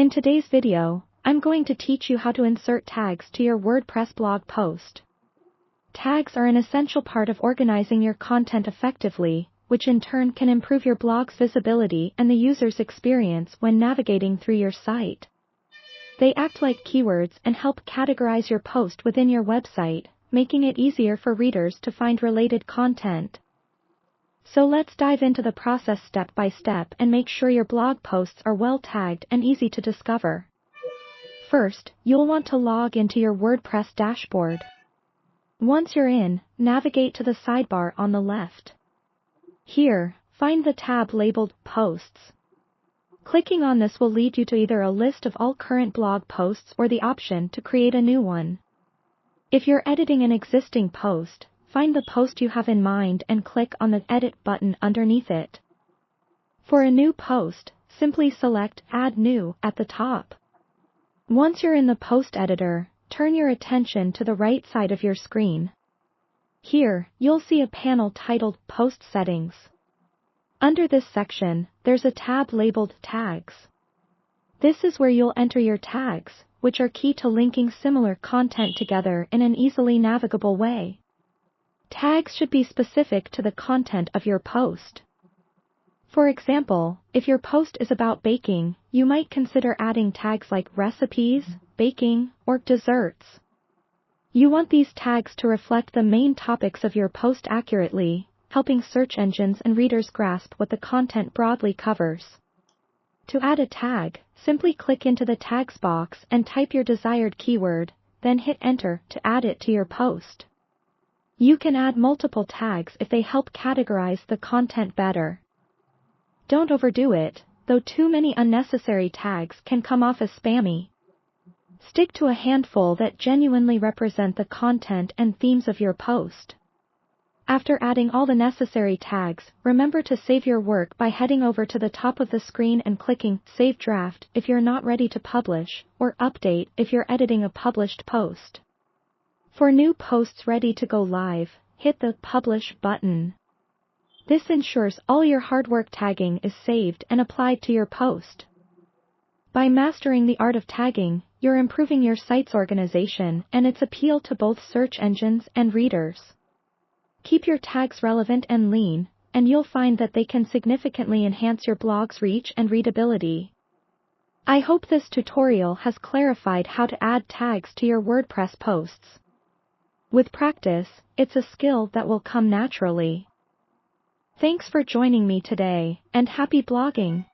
In today's video, I'm going to teach you how to insert tags to your WordPress blog post. Tags are an essential part of organizing your content effectively, which in turn can improve your blog's visibility and the user's experience when navigating through your site. They act like keywords and help categorize your post within your website, making it easier for readers to find related content. So let's dive into the process step by step and make sure your blog posts are well tagged and easy to discover. First, you'll want to log into your WordPress dashboard. Once you're in, navigate to the sidebar on the left. Here, find the tab labeled Posts. Clicking on this will lead you to either a list of all current blog posts or the option to create a new one. If you're editing an existing post, find the post you have in mind and click on the Edit button underneath it. For a new post, simply select Add New at the top. Once you're in the post editor, turn your attention to the right side of your screen. Here, you'll see a panel titled Post Settings. Under this section, there's a tab labeled Tags. This is where you'll enter your tags, which are key to linking similar content together in an easily navigable way. Tags should be specific to the content of your post. For example, if your post is about baking, you might consider adding tags like recipes, baking, or desserts. You want these tags to reflect the main topics of your post accurately, helping search engines and readers grasp what the content broadly covers. To add a tag, simply click into the Tags box and type your desired keyword, then hit Enter to add it to your post. You can add multiple tags if they help categorize the content better. Don't overdo it, though too many unnecessary tags can come off as spammy. Stick to a handful that genuinely represent the content and themes of your post. After adding all the necessary tags, remember to save your work by heading over to the top of the screen and clicking Save Draft if you're not ready to publish, or Update if you're editing a published post. For new posts ready to go live, hit the Publish button. This ensures all your hard work tagging is saved and applied to your post. By mastering the art of tagging, you're improving your site's organization and its appeal to both search engines and readers. Keep your tags relevant and lean, and you'll find that they can significantly enhance your blog's reach and readability. I hope this tutorial has clarified how to add tags to your WordPress posts. With practice, it's a skill that will come naturally. Thanks for joining me today, and happy blogging!